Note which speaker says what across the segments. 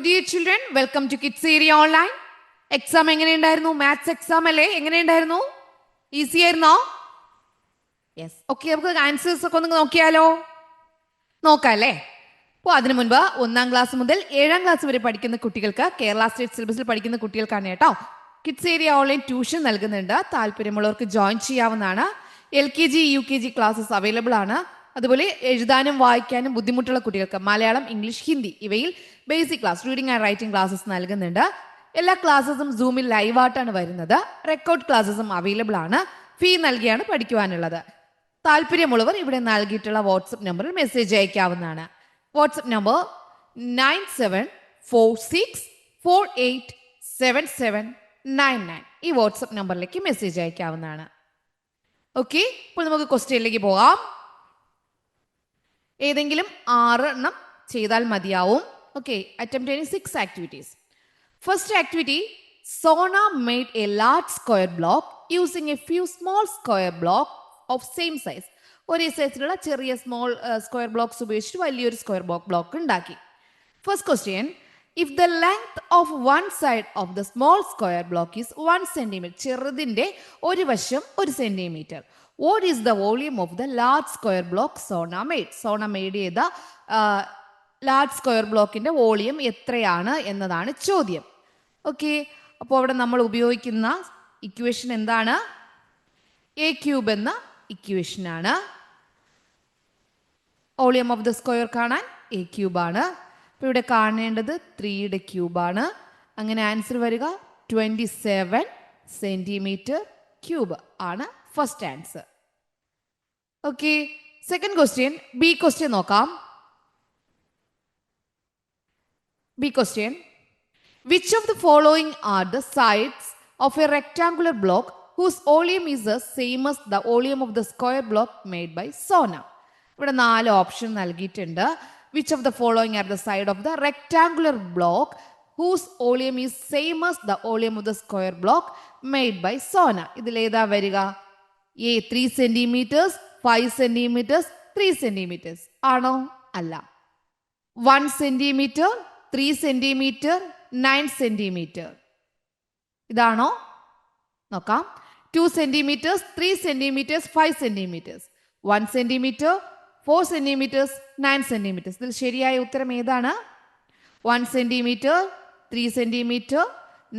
Speaker 1: dear children, welcome to Kids Area Online. Exam എങ്ങനെയുണ്ടായിരുന്നു? Maths exam അല്ലേ? എങ്ങനെയുണ്ടായിരുന്നു? Easy ആയിരുന്നോ? യെസ്. ഓക്കെ, നമുക്ക് ആൻസേഴ്സ് ഒക്കെ ഒന്ന് നോക്കിയാലോ? നോക്കാം അല്ലേ? അപ്പോൾ അതിനു മുൻപ് 1ാം ക്ലാസ് മുതൽ 7ാം ക്ലാസ് വരെ പഠിക്കുന്ന കുട്ടികൾക്ക്, കേരള സ്റ്റേറ്റ് സിലബസിൽ പഠിക്കുന്ന കുട്ടികൾക്കാണ് കേട്ടോ കിഡ്സ് ഏരിയ ഓൺലൈൻ ട്യൂഷൻ നൽകുന്നുണ്ട്. താല്പര്യമുള്ളവർക്ക് ജോയിൻ ചെയ്യാവുന്നതാണ്. LKG UKG ക്ലാസ്സസ് അവൈലബിൾ ആണ്. അതുപോലെ എഴുതാനും വായിക്കാനും ബുദ്ധിമുട്ടുള്ള കുട്ടികൾക്ക് മലയാളം, ഇംഗ്ലീഷ്, ഹിന്ദി ഇവയിൽ basic class, reading and writing classes നൽകുന്നുണ്ട്. എല്ലാ ക്ലാസ്സസും സൂമിൽ ലൈവായിട്ടാണ് വരുന്നത്. റെക്കോർഡ് ക്ലാസ്സസും അവൈലബിൾ ആണ്. ഫീ നൽകിയാണ് പഠിക്കുവാനുള്ളത്. താല്പര്യമുള്ളവർ ഇവിടെ നൽകിയിട്ടുള്ള വാട്സപ്പ് നമ്പറിൽ മെസ്സേജ് അയക്കാവുന്നതാണ്. WhatsApp number 9746487799. ഈ വാട്സപ്പ് നമ്പറിലേക്ക് മെസ്സേജ് അയക്കാവുന്നതാണ്. ഓക്കെ, ഇപ്പോൾ നമുക്ക് ക്വസ്റ്റ്യനിലേക്ക് പോകാം. ഏതെങ്കിലും 6 എണ്ണം ചെയ്താൽ മതിയാവും. Okay, attempt any 6 activities. First activity, Sona made a large square block using a few small square blocks of same size. ഒരേ സൈസിലുള്ള ചെറിയ സ്മോൾ സ്ക്വയർ ബ്ലോക്സ് ഉപയോഗിച്ചിട്ട് വലിയൊരു സ്ക്വയർ ബ്ലോക്ക് ഉണ്ടാക്കി. First question, if the length of one side of the small square block is 1 centimetre, ചെറുതിൻ്റെ ഒരു വശം 1 centimetre, what is the volume of the large square block so made? So made ചെയ്ത large square ബ്ലോക്കിന്റെ volume എത്രയാണ് എന്നതാണ് ചോദ്യം. Okay, അപ്പോൾ അവിടെ നമ്മൾ ഉപയോഗിക്കുന്ന ഇക്വേഷൻ എന്താണ്? a³ എന്ന ഇക്വേഷനാണ്. വോളിയം ഓഫ് ദ സ്ക്വയർ കാണാൻ a³ ആണ്. അപ്പോൾ ഇവിടെ കാണേണ്ടത് 3യുടെ ക്യൂബാണ്. അങ്ങനെ ആൻസർ വരിക 27 സെന്റിമീറ്റർ ക്യൂബ് ആണ് first answer. Okay, second question, B question നോക്കാം. B question, which of the following are the sides of a rectangular block whose volume is the same as the volume of the square block made by Sona? ഇവിടെ 4 option നൽകിയിട്ടുണ്ട്. Which of the following are the side of the rectangular block whose volume is same as the volume of the square block made by Sona? ഇതിലേതാ വരിക? A 3 centimetres, 5 centimetres, 3 centimetres ആണോ? അല്ല. 1 centimetre, 3 centimetre, 9 centimetre ഇതാണോ? നോക്കാം. 2 centimetres, 3 centimetres, 5 centimetres, 1 centimetre, 4 centimetres, 9 centimetres. ഇതിൽ ശരിയായ ഉത്തരം ഏതാണ്? 1 centimetre, 3 centimetre,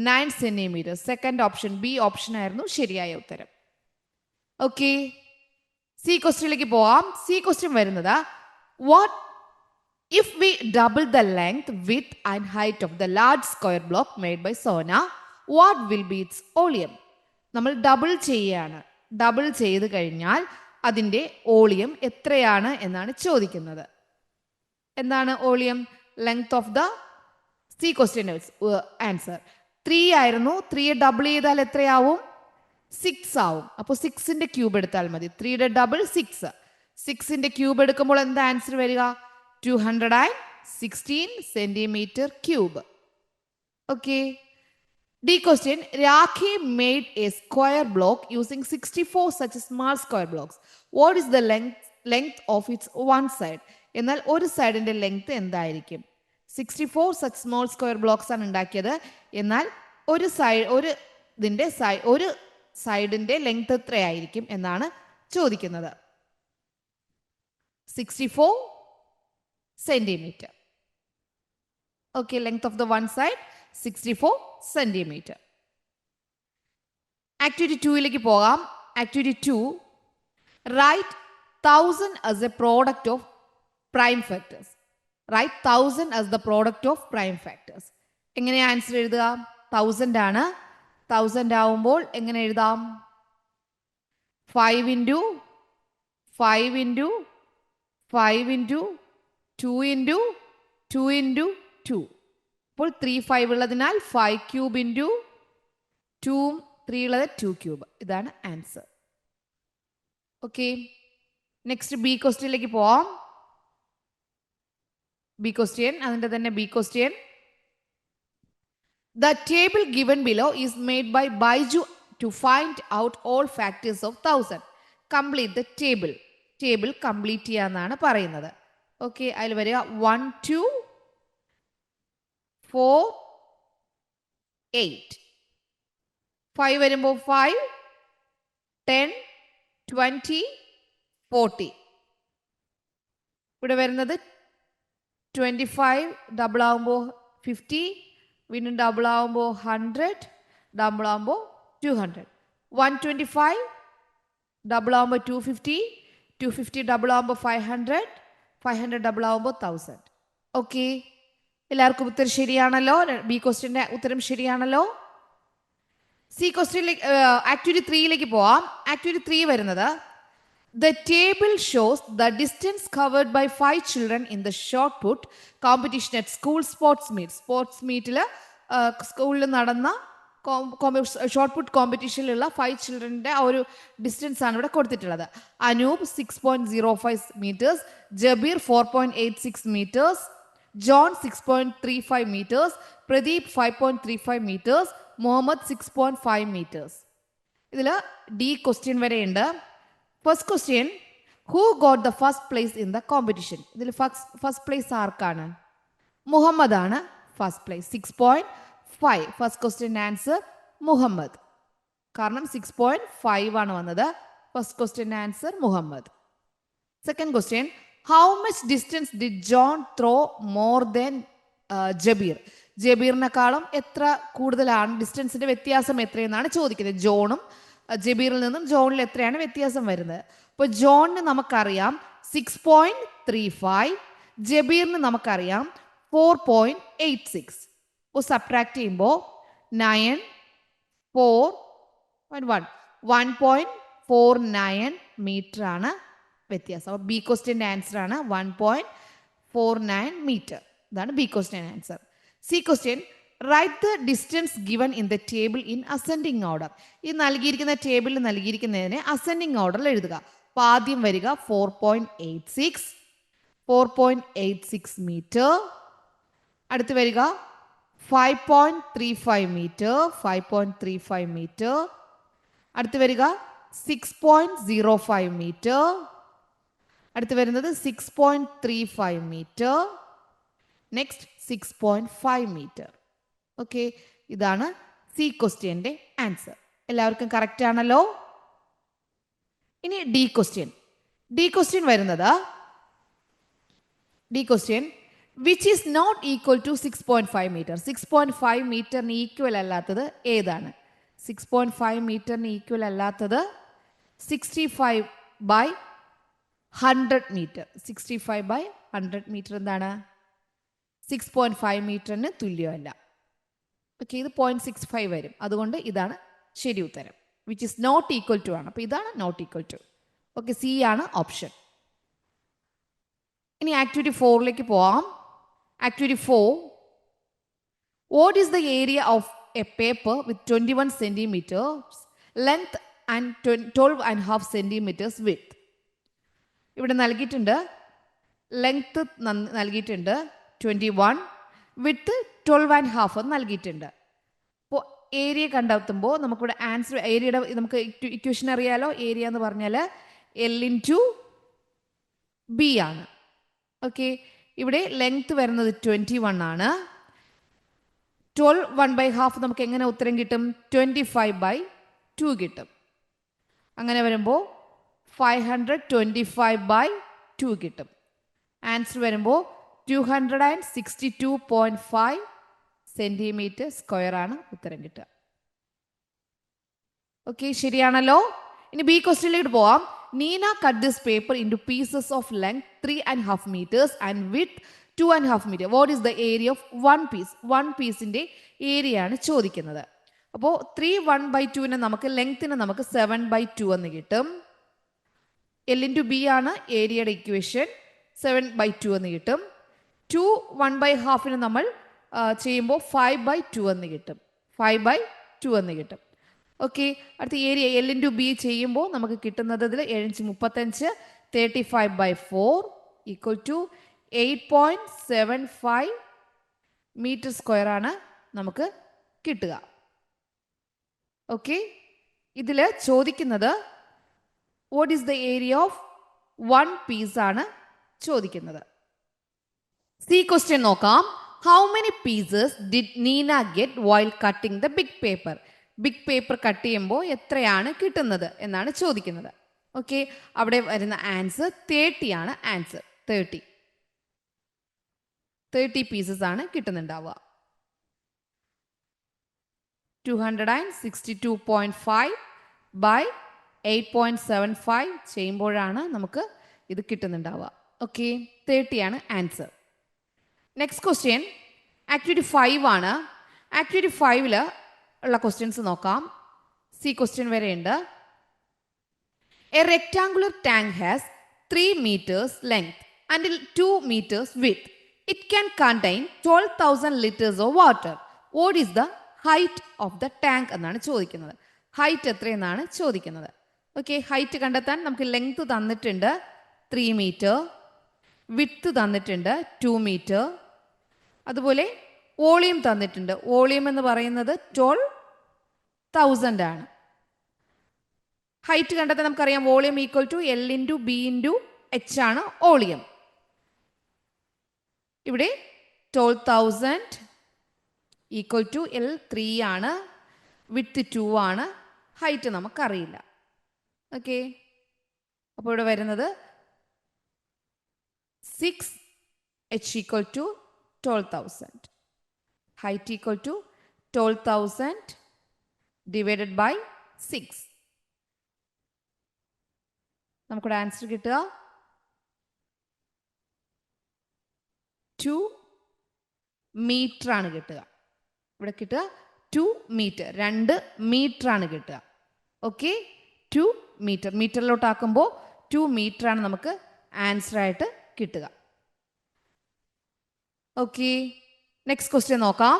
Speaker 1: 9 centimetre. Second option, B option ആയിരുന്നു ശരിയായ ഉത്തരം. ഓക്കെ, സി ക്വസ്റ്റ്യനിലേക്ക് പോവാം. സി ക്വസ്റ്റ്യൻ വരുന്നത്, what if we double the length, width and height of the large square block made by Sona, what will be its volume? നമ്മൾ double ചെയ്യാണ്. Double ചെയ്ത് കഴിഞ്ഞാൽ അതിൻ്റെ വോളിയം എത്രയാണ് എന്നാണ് ചോദിക്കുന്നത്. എന്താണ് volume? Length of the C question answer 3 ആയിരുന്നു. 3 ഡബിൾ ചെയ്താൽ എത്രയാവും? 6 ആവും. അപ്പോൾ 6ന്റെ ക്യൂബ് എടുത്താൽ മതി. 3യുടെ ഡബിൾ 6. 6ന്റെ ക്യൂബ് എടുക്കുമ്പോൾ എന്താ ആൻസർ വരിക? 216 centimetre cube. Okay, D question, Rakhi made A square block using 64 such small square blocks. What is the length of its one side? എന്നാൽ ഒരു സൈഡിന്റെ ലെങ്ത് എന്തായിരിക്കും? 64 such small square blocks ആണ് ഉണ്ടാക്കിയത്. എന്നാൽ ഒരു സൈഡിന്റെ ലെങ്ത് എത്രയായിരിക്കും എന്നാണ് ചോദിക്കുന്നത്. 64 centimeter. Okay, length of the one side 64 centimeter. Activity 2ലേക്ക് പോകാം. Activity 2, write 1000 as a product of prime factors. Write 1000 as the product of prime factors. എങ്ങനെ ആൻസർ എഴുതുക? 1000 ആണ്. 1000 ആവുമ്പോൾ എങ്ങനെ എഴുതാം? 5 into 5 into 5 into 2 into 2 into 2. അപ്പോൾ 3 5 ഉള്ളതിനാൽ 5 ക്യൂബ് ഇൻറ്റു 2 3 ഉള്ളത് 2 ക്യൂബ്. ഇതാണ് ആൻസർ. ഓക്കെ, നെക്സ്റ്റ് ബി ക്വസ്റ്റ്യനിലേക്ക് പോവാം. ബി ക്വസ്റ്റ്യൻ, അതിൻ്റെ തന്നെ B question, the table given below is made by Baiju to find out all factors of 1000. Complete the table. Table complete ചെയ്യാന്നാണ് പറയുന്നത്. ഓക്കെ, അതിൽ വരിക 1 2 4, 8. 5 വരുമ്പോൾ 5, 10, 20, 40. ഇവിടെ വരുന്നത് 25 ഡബിൾ ആകുമ്പോൾ 50, വീണ്ടും ഡബിൾ ആകുമ്പോൾ 100, ഡബിൾ ആകുമ്പോൾ 200. 125 ഡബിൾ ആകുമ്പോൾ 250, 250 ഡബിൾ ആകുമ്പോൾ 500, 500 ഡബിൾ ആകുമ്പോൾ 1000. ഓക്കെ, എല്ലാവർക്കും ഉത്തരം ശരിയാണല്ലോ? ബി ക്വസ്റ്റ്യൻ്റെ ഉത്തരം ശരിയാണല്ലോ? സി ക്വസ്റ്റ്യനിലേക്ക് ആക്ടിവിറ്റി 3ലേക്ക് പോവാം. ആക്ടിവിറ്റി 3 വരുന്നത് the table shows the distance covered by 5 children in the shot put competition at school sports meet. Sports മീറ്റിൽ സ്കൂളിൽ നടന്ന ഷോർട്ട് പുട്ട് കോമ്പറ്റീഷനിലുള്ള 5 ചിൽഡ്രൻ്റെ ആ ഒരു ഡിസ്റ്റൻസ് ആണ് ഇവിടെ കൊടുത്തിട്ടുള്ളത്. Anoop 6.05 metres, Jabir 4.86 metres, John 6.35 metres, Pradeep 5.35 metres, Muhammad 6.5 metres. ഇതിൽ ഡി ക്വസ്റ്റ്യൻ വരെയുണ്ട്. First question, who got the first place in the competition? ഇതിൽ ഫസ്റ്റ് പ്ലേസ് ആർക്കാണ്? മുഹമ്മദ് ആണ് first place, 6.5. First question answer Muhammad, കാരണം 6.5 ആണ് വന്നത്. First question answer Muhammad. Second question, how much distance did John throw more than Jabir? ജബീറിനെക്കാളും എത്ര കൂടുതലാണ്, ഡിസ്റ്റൻസിന്റെ വ്യത്യാസം എത്രയെന്നാണ് ചോദിക്കുന്നത്. ജോണും ജബീറിൽ നിന്നും ജോണിൽ എത്രയാണ് വ്യത്യാസം വരുന്നത്? അപ്പോൾ ജോണിന് നമുക്കറിയാം 6.35, ജബീറിന് നമുക്കറിയാം 4.86. അപ്പോൾ സബ്ട്രാക്ട് ചെയ്യുമ്പോൾ 9, 4, 1.49 മീറ്റർ ആണ് വ്യത്യാസം. അപ്പോൾ ബി ക്വസ്റ്റ്യൻ്റെ ആൻസർ ആണ് 1.49 മീറ്റർ. ഇതാണ് B question answer. C question, write the distance given in the table in ascending order. ഈ നൽകിയിരിക്കുന്ന ടേബിളിൽ നൽകിയിരിക്കുന്നതിനെ അസെൻഡിങ് ഓർഡറിൽ എഴുതുക. അപ്പോൾ ആദ്യം വരിക 4.86 മീറ്റർ, അടുത്ത് വരിക 5.35 മീറ്റർ, 5.35 മീറ്റർ, അടുത്ത് വരിക 6.05 മീറ്റർ, അടുത്ത് വരുന്നത് 6.35 മീറ്റർ, നെക്സ്റ്റ് 6.5 മീറ്റർ. ഓക്കെ, ഇതാണ് സി ക്വസ്റ്റ്യൻ്റെ ആൻസർ. എല്ലാവർക്കും കറക്റ്റ് ആണല്ലോ? ഇനി ഡി ക്വസ്റ്റ്യൻ. ഡി ക്വസ്റ്റ്യൻ വരുന്നത്, D question, which is not equal to 6.5 metre. 6.5 മീറ്ററിന് ഈക്വൽ അല്ലാത്തത് ഏതാണ്? 6.5 മീറ്ററിന് ഈക്വൽ അല്ലാത്തത് 65/100 മീറ്റർ. 65/100 മീറ്റർ എന്താണ്? 6.5 മീറ്ററിന് തുല്യമല്ല. ഓക്കെ, ഇത് 0.65 വരും. അതുകൊണ്ട് ഇതാണ് ശരി ഉത്തരം. Which is not equal to ആണ്. അപ്പോൾ ഇതാണ് not equal to. Okay, C ആണ് ഓപ്ഷൻ. ഇനി ആക്ടിവിറ്റി 4ലേക്ക് പോവാം. Activity 4, what is the area of a paper with 21 centimetres length and 12.5 centimetres width? ഇവിടെ നൽകിയിട്ടുണ്ട് ലെങ്ത് നൽകിയിട്ടുണ്ട് 21, വിത്ത് 12.5 നൽകിയിട്ടുണ്ട്. അപ്പോൾ ഏരിയ കണ്ടെത്തുമ്പോൾ നമുക്കിവിടെ ആൻസർ, ഏരിയയുടെ നമുക്ക് ഇക്വേഷൻ അറിയാലോ. ഏരിയ എന്ന് പറഞ്ഞാൽ L/B ആണ്. ഓക്കെ, ഇവിടെ ലെങ്ത് വരുന്നത് 21 ആണ്. 12 1/2 നമുക്ക് എങ്ങനെ ഉത്തരം കിട്ടും? 25/2 കിട്ടും. അങ്ങനെ വരുമ്പോൾ 525/2 കിട്ടും. ആൻസർ വരുമ്പോൾ 262.5 സെൻറ്റിമീറ്റർ സ്ക്വയർ ആണ് ഉത്തരം കിട്ടുക. ഓക്കെ, ശരിയാണല്ലോ? ഇനി ബി ക്വസ്റ്റ്യനിലേക്ക് പോവാം. Neena cut this paper in two pieces of length 3.5 metres and with 2.5 metre. What is the area of 1 piece? 1 പീസിൻ്റെ ഏരിയ ആണ് ചോദിക്കുന്നത്. അപ്പോൾ 3/1/2 നമുക്ക് ലെങ്ത്തിന് നമുക്ക് 7/2 എന്ന് കിട്ടും. L/B ആണ് ഏരിയയുടെ ഇക്വേഷൻ, 7/2 എന്ന് കിട്ടും. 2 1/2 നമ്മൾ ചെയ്യുമ്പോൾ 5/2 എന്ന് കിട്ടും. 5/2 എന്ന് കിട്ടും. ഓക്കെ, അടുത്ത ഏരിയ L/B ചെയ്യുമ്പോൾ നമുക്ക് കിട്ടുന്നത് ഇതിൽ 7×35 35/4 ഈക്വൽ ടു 8.75 മീറ്റർ സ്ക്വയർ ആണ് നമുക്ക് കിട്ടുക. ഓക്കെ, ഇതിൽ ചോദിക്കുന്നത് what is the area of 1 piece ആണ് ചോദിക്കുന്നത്. സി ക്വസ്റ്റ്യൻ നോക്കാം. How many pieces did Neena get while cutting the big paper? Big paper cut ചെയ്യുമ്പോൾ എത്രയാണ് കിട്ടുന്നത് എന്നാണ് ചോദിക്കുന്നത്. ഓക്കെ, അവിടെ വരുന്ന ആൻസർ 30 ആണ്. ആൻസർ 30 പീസസ് ആണ് കിട്ടുന്നുണ്ടാവുക. 262.5 ബൈ 8.75 ചെയ്യുമ്പോഴാണ് നമുക്ക് ഇത് കിട്ടുന്നുണ്ടാവുക. ഓക്കെ, 30 ആണ് ആൻസർ. നെക്സ്റ്റ് ക്വസ്റ്റ്യൻ ആക്ടിവിറ്റി 5 ആണ്. ആക്ടിവിറ്റി 5 ഉള്ള ക്വസ്റ്റ്യൻസ് നോക്കാം. സി ക്വസ്റ്റ്യൻ വരെയുണ്ട്. A rectangular tank has 3 meters length and 2 meters width. It can contain 12,000 liters of water. What is the height of the tank എന്നാണ് ചോദിക്കുന്നത്. Height എത്രയെന്നാണ് ചോദിക്കുന്നത്. Okay, height കണ്ടെത്താൻ നമുക്ക് length തന്നിട്ടുണ്ട് 3 meter, വിഡ്ത്ത് തന്നിട്ടുണ്ട് 2 meter, അതുപോലെ volume തന്നിട്ടുണ്ട്. വോളിയം എന്ന് പറയുന്നത് 12,000 ആണ്. ഹൈറ്റ് കണ്ടെത്താൻ നമുക്കറിയാം volume equal to L into B into H ആണ് വോളിയം. ഇവിടെ 12,000 ഈക്വൽ ടു L 3 ആണ്, വിഡ്ത്ത് 2 ആണ്, ഹൈറ്റ് നമുക്കറിയില്ല. ഓക്കെ, അപ്പോൾ ഇവിടെ വരുന്നത് 6H equal to 12,000. Height equal to 12,000 divided by 6. നമുക്കിവിടെ ആൻസർ കിട്ടുക 2 meter ആണ് കിട്ടുക. ഇവിടെ കിട്ടുക 2 meter, 2 meter ആണ് കിട്ടുക. ഓക്കെ, 2 meter, മീറ്ററിലോട്ടാക്കുമ്പോൾ 2 meter ആണ് നമുക്ക് ആൻസർ ആയിട്ട് കിട്ടുക. ഓക്കെ, നെക്സ്റ്റ് ക്വസ്റ്റ്യൻ നോക്കാം.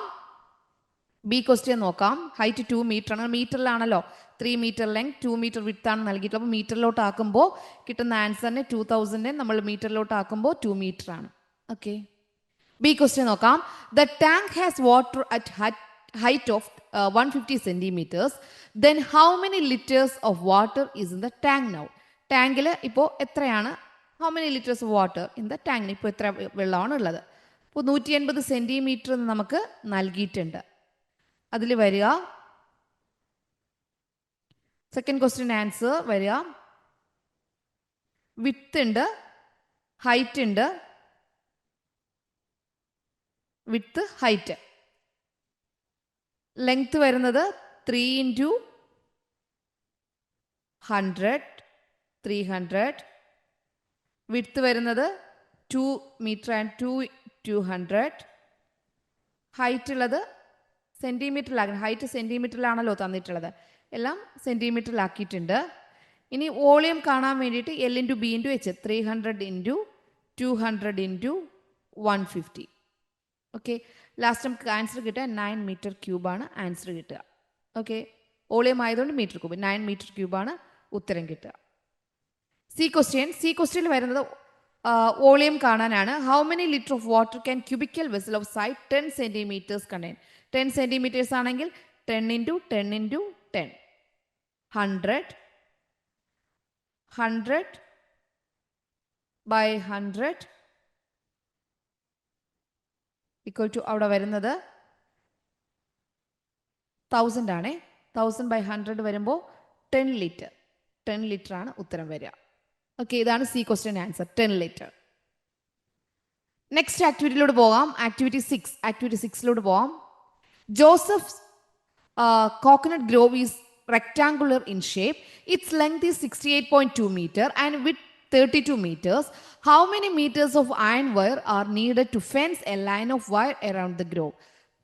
Speaker 1: ബി ക്വസ്റ്റ്യൻ നോക്കാം. ഹൈറ്റ് 2 meter ആണ്. മീറ്ററിലാണല്ലോ 3 meter ലെങ്ത്, 2 meter വിഡ്ത്ത് ആണ് നൽകിയിട്ടുള്ളത്. അപ്പോൾ മീറ്ററിലോട്ട് ആക്കുമ്പോൾ കിട്ടുന്ന ആൻസറിനെ 2000 നമ്മൾ മീറ്ററിലോട്ട് ആക്കുമ്പോൾ 2 meter ആണ്. ഓക്കെ, ബി ക്വസ്റ്റ്യൻ നോക്കാം. The tank has water at height of 150 centimeters. Then how many liters of water is in the tank now? ടാങ്കിൽ ഇപ്പോൾ എത്രയാണ്, how many liters of water in the tank? ഇപ്പോൾ എത്ര വെള്ളമാണ് ഉള്ളത്? ഇപ്പോൾ 180 സെൻറ്റിമീറ്റർ നമുക്ക് നൽകിയിട്ടുണ്ട്. അതിൽ വരിക സെക്കൻഡ് ക്വസ്റ്റ്യൻ ആൻസർ വരിക വിഡ്ത്ത് ഉണ്ട്, ഹൈറ്റ് ഉണ്ട്, വിഡ്ത്ത് ഹൈറ്റ്. ലെങ്ത് വരുന്നത് 3 ഇൻറ്റു 100, 300. വിഡ്ത്ത് വരുന്നത് 2 meter ആൻഡ് 200. ഹൈറ്റ് ഉള്ളത് സെൻറ്റിമീറ്ററിലാക്കണം. ഹൈറ്റ് സെൻറ്റിമീറ്ററിലാണല്ലോ തന്നിട്ടുള്ളത്, എല്ലാം സെൻറ്റിമീറ്ററിലാക്കിയിട്ടുണ്ട്. ഇനി വോളിയം കാണാൻ വേണ്ടിയിട്ട് L into B into H, 300 into 200 into 150. Okay, last നമുക്ക് ആൻസർ കിട്ടുക 9 meter cube ആണ് ആൻസർ കിട്ടുക. ഓക്കെ, വോളിയം ആയതുകൊണ്ട് മീറ്റർ ക്യൂബ്, 9 meter cube ആണ് ഉത്തരം കിട്ടുക. സി ക്വസ്റ്റ്യനിൽ വരുന്നത് വോളിയം കാണാനാണ്. How many litre of water can cubical vessel of side 10 centimeters contain? 10 centimeters ആണെങ്കിൽ 10 into 10 into 10, 100 by 100 equal to അവിടെ വരുന്നത് 1000 ആണേ. 1000 by 100 വരുമ്പോൾ 10 liter. 10 liter ആണ് ഉത്തരം വരിക. ഓക്കെ, ഇതാണ് C question answer, 10 liter. Next ആക്ടിവിറ്റിയിലൂടെ പോകാം. ആക്ടിവിറ്റി 6 പോകാം. Joseph coconut grove is rectangular in shape. Its length is 68.2 meter and width 32 meters. How many meters of iron wire are needed to fence a line of wire around the grove?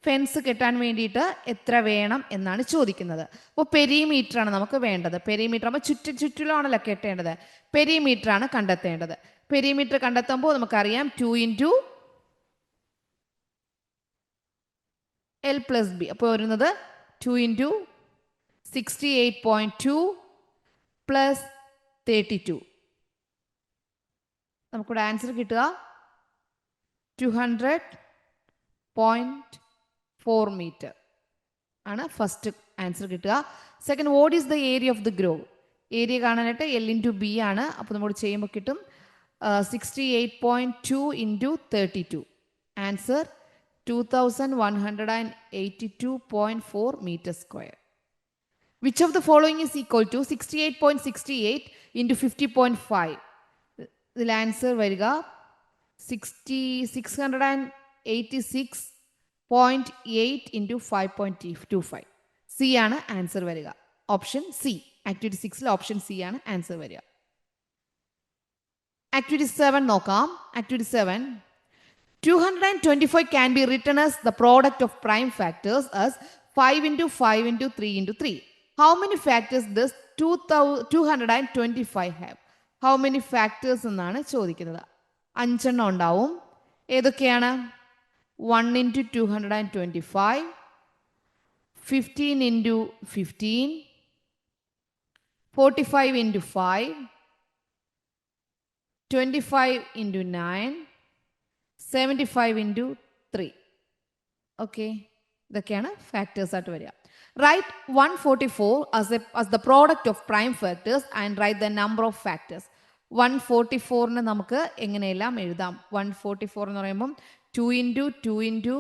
Speaker 1: Fence കെട്ടാൻ വേണ്ടിയിട്ട് എത്ര വേണം എന്നാണ് ചോദിക്കുന്നത്. അപ്പോൾ perimeter ആണ് നമുക്ക് വേണ്ടത്. പെരിമീറ്റർ ആകുമ്പോൾ ചുറ്റിലാണല്ലോ കെട്ടേണ്ടത്. പെരിമീറ്റർ ആണ് കണ്ടെത്തേണ്ടത്. പെരിമീറ്റർ കണ്ടെത്തുമ്പോൾ നമുക്കറിയാം 2 ഇൻറ്റു L പ്ലസ് ബി. അപ്പോൾ വരുന്നത് 2 ഇൻറ്റു 68.2 പ്ലസ് 32. നമുക്കിവിടെ ആൻസർ കിട്ടുക 200.4 meter ആണ് ഫസ്റ്റ് ആൻസർ കിട്ടുക. Second, what is the area of the grove? Area കാണാനായിട്ട് L ഇൻറ്റു ബി ആണ്. അപ്പോൾ നമ്മൾ ചെയ്യുമ്പോൾ കിട്ടും 68.2 into 32. Answer 2182.4 meters square. Which of the following is equal to 68.68 into 50.5? ഇതിൽ ആൻസർ വരിക 686.8 into 5.25. സി ആണ് ആൻസർ വരിക. Option C. Activity 6 option C ആണ് ആൻസർ വരിക. ആക്ടിവിറ്റി 7 നോക്കാം. Activity 7. 225 can be written as the product of prime factors as 5 into 5 into 3 into 3. How many factors does 225 have? How many factors എന്നാണ് ചോദിക്കുന്നത്. 5 എണ്ണം ഉണ്ടാവും. ഏതൊക്കെയാണ്? 1 into 225, 15 into 15, 45 into 5, 25 into 9, 75 into 3. Okay, ഇതൊക്കെയാണ് factors ആയിട്ട് വരിക. Write 144 as the product of prime factors and write the number of factors. 144നെ നമുക്ക് എങ്ങനെയെല്ലാം എഴുതാം? 144 എന്ന് പറയുമ്പം 2 into 2 into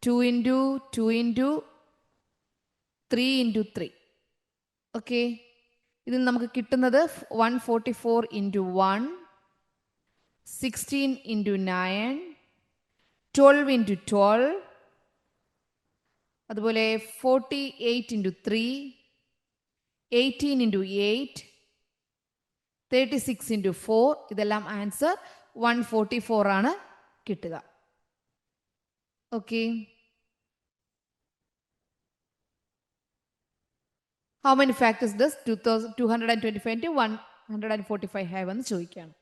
Speaker 1: 2 into 2 into 3 into 3. Okay, ഇതിൽ നമുക്ക് കിട്ടുന്നത് 144 into 1, 16 into 9, 12 into 12, അതുപോലെ 48 into 3, 18 into 8, 36 into 4. ഇതെല്ലാം ആൻസർ 144 ആണ് കിട്ടുക. Okay, how many factors does 225 into 145 have എന്ന് ചോദിക്കുകയാണ്.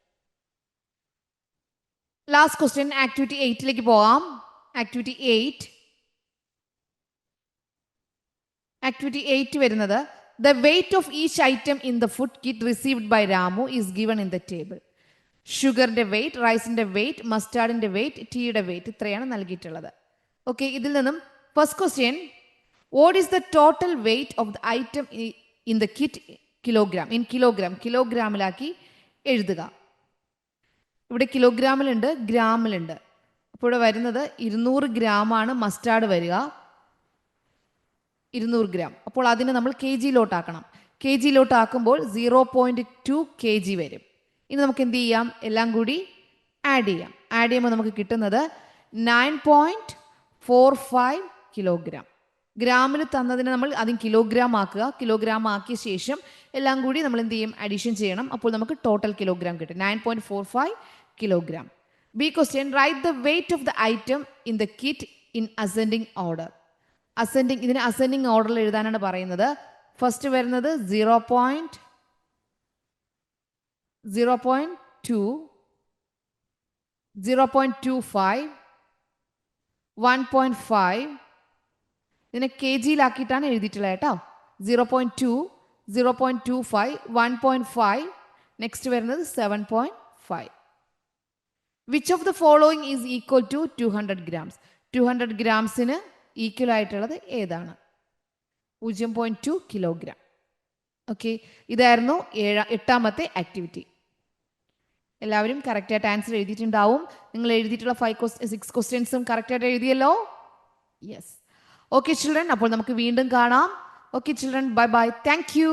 Speaker 1: ലാസ്റ്റ് ക്വസ്റ്റ്യൻ ആക്ടിവിറ്റി 8ലേക്ക് പോകാം. ആക്ടിവിറ്റി 8. ആക്ടിവിറ്റി 8 വരുന്നത് the weight of each item in the food kit received by Ramu is given in the table. ഷുഗറിൻ്റെ weight, റൈസിൻ്റെ weight, മസ്റ്റാർഡിൻ്റെ weight, ടീയുടെ weight, ഇത്രയാണ് നൽകിയിട്ടുള്ളത്. ഓക്കെ, ഇതിൽ നിന്നും first question, what is the total weight of the item in the kit kilogram? In kilogram, കിലോഗ്രാമിലാക്കി എഴുതുക. ഇവിടെ കിലോഗ്രാമിലുണ്ട്, ഗ്രാമിലുണ്ട്. അപ്പോൾ ഇവിടെ വരുന്നത് 200 ഗ്രാമാണ് മസ്റ്റാർഡ് വരിക. 200 ഗ്രാം. അപ്പോൾ അതിനെ നമ്മൾ കെ ജിയിലോട്ടാക്കണം. കെ ജിയിലോട്ടാക്കുമ്പോൾ 0.2 kg വരും. ഇനി നമുക്ക് എന്ത് ചെയ്യാം? എല്ലാം കൂടി ആഡ് ചെയ്യാം. ആഡ് ചെയ്യുമ്പോൾ നമുക്ക് കിട്ടുന്നത് 9.45 കിലോഗ്രാം. ഗ്രാമിൽ തന്നതിനെ നമ്മൾ ആദ്യം കിലോഗ്രാം ആക്കുക. കിലോഗ്രാം ആക്കിയ ശേഷം എല്ലാം കൂടി നമ്മൾ എന്ത് ചെയ്യും? അഡീഷൻ ചെയ്യണം. അപ്പോൾ നമുക്ക് ടോട്ടൽ കിലോഗ്രാം കിട്ടും. 9.45 kilogram. B question, write the wait of the item in the kit in ascending order. Ascending, ഇതിന് അസെൻഡിങ് ഓർഡറിൽ എഴുതാനാണ് പറയുന്നത്. ഫസ്റ്റ് വരുന്നത് 0.2, 0.25, 1.5. ഇതിനെ കെ ജിയിലാക്കിയിട്ടാണ് എഴുതിയിട്ടുള്ളത് കേട്ടോ. 0.2, 0.25, 1.5, നെക്സ്റ്റ് വരുന്നത് 7.5. Which of the following is equal to 200 grams? 200 ഗ്രാംസിന് ഈക്വൽ ആയിട്ടുള്ളത് ഏതാണ്? 0.2 കിലോഗ്രാം. ഓക്കെ, ഇതായിരുന്നു 8ാമത്തെ ആക്ടിവിറ്റി. എല്ലാവരും കറക്റ്റായിട്ട് ആൻസർ എഴുതിയിട്ടുണ്ടാവും. നിങ്ങൾ എഴുതിയിട്ടുള്ള 6 ക്വസ്റ്റ്യൻസും കറക്റ്റായിട്ട് എഴുതിയല്ലോ? യെസ്. ഓക്കെ ചിൽഡ്രൻ, അപ്പോൾ നമുക്ക് വീണ്ടും കാണാം. Okay children, bye bye. Thank you.